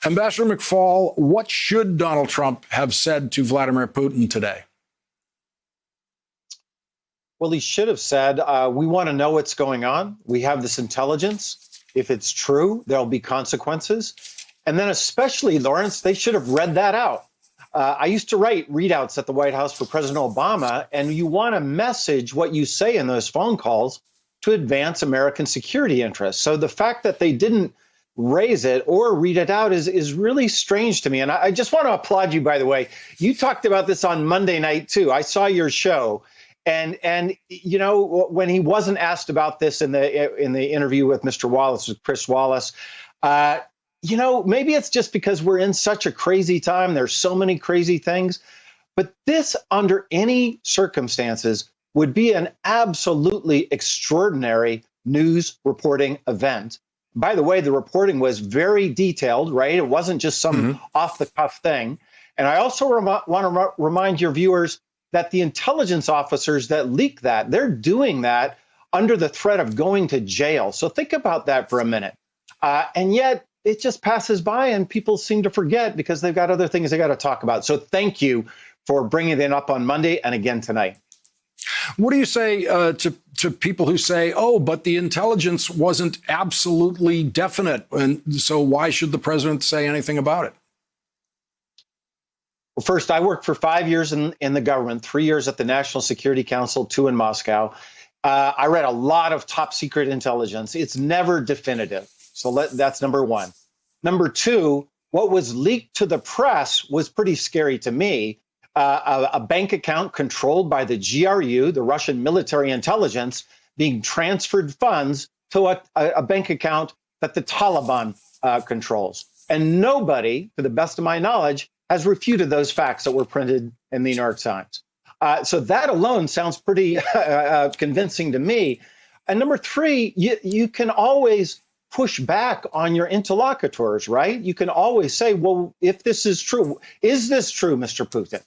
Ambassador McFaul, what should Donald Trump have said to Vladimir Putin today? Well, he should have said, we want to know what's going on. We have this intelligence. If it's true, there'll be consequences. And then especially, Lawrence, they should have read that out. I used to write readouts at the White House for President Obama, and you want to message what you say in those phone calls to advance American security interests. So the fact that they didn't raise it or read it out is really strange to me. And I just want to applaud you, by the way. You talked about this on Monday night, too. I saw your show. And you know, when he wasn't asked about this in the interview with Mr. Wallace, with Chris Wallace, you know, maybe it's just because we're in such a crazy time. There's so many crazy things. But this, under any circumstances, would be an absolutely extraordinary news reporting event. By the way, the reporting was very detailed, right? It wasn't just some off-the-cuff thing. And I also want to remind your viewers that the intelligence officers that leak that, they're doing that under the threat of going to jail. So think about that for a minute. And yet it just passes by and people seem to forget because they've got other things they got to talk about. So thank you for bringing it up on Monday and again tonight. What do you say to people who say, oh, but the intelligence wasn't absolutely definite, and so why should the president say anything about it? Well, first, I worked for 5 years in the government, 3 years at the National Security Council, 2 in Moscow. I read a lot of top secret intelligence. It's never definitive. So that's number one. Number two, what was leaked to the press was pretty scary to me. A bank account controlled by the GRU, the Russian military intelligence, being transferred funds to a bank account that the Taliban controls. And nobody, to the best of my knowledge, has refuted those facts that were printed in the New York Times. So that alone sounds pretty convincing to me. And number three, you can always push back on your interlocutors, right? You can always say, well, if this is true, is this true, Mr. Putin?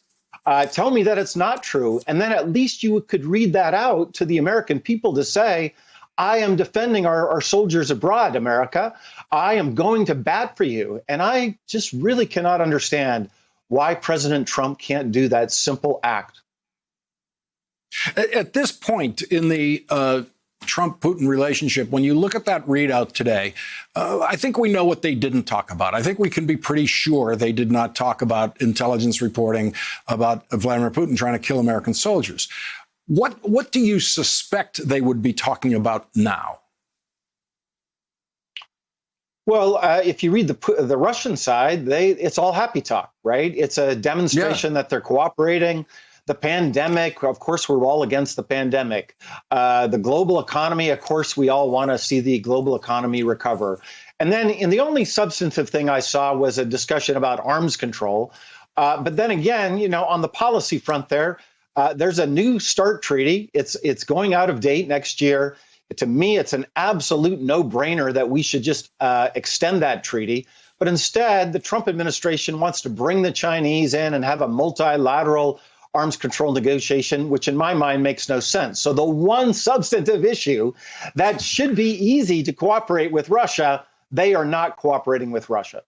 Tell me that it's not true. And then at least you could read that out to the American people to say, I am defending our soldiers abroad, America. I am going to bat for you. And I just really cannot understand why President Trump can't do that simple act. At this point in the Trump-Putin relationship, when you look at that readout today, I think we know what they didn't talk about. I think we can be pretty sure they did not talk about intelligence reporting about Vladimir Putin trying to kill American soldiers. What do you suspect they would be talking about now? Well, if you read the Russian side, it's all happy talk, right? It's a demonstration that they're cooperating. The pandemic, of course, we're all against the pandemic. The global economy, of course, we all want to see the global economy recover. And then the only substantive thing I saw was a discussion about arms control. But then again, you know, on the policy front there's a new START treaty. It's going out of date next year. To me, it's an absolute no-brainer that we should just extend that treaty. But instead, the Trump administration wants to bring the Chinese in and have a multilateral arms control negotiation, which in my mind makes no sense. So the one substantive issue that should be easy to cooperate with Russia, they are not cooperating with Russia.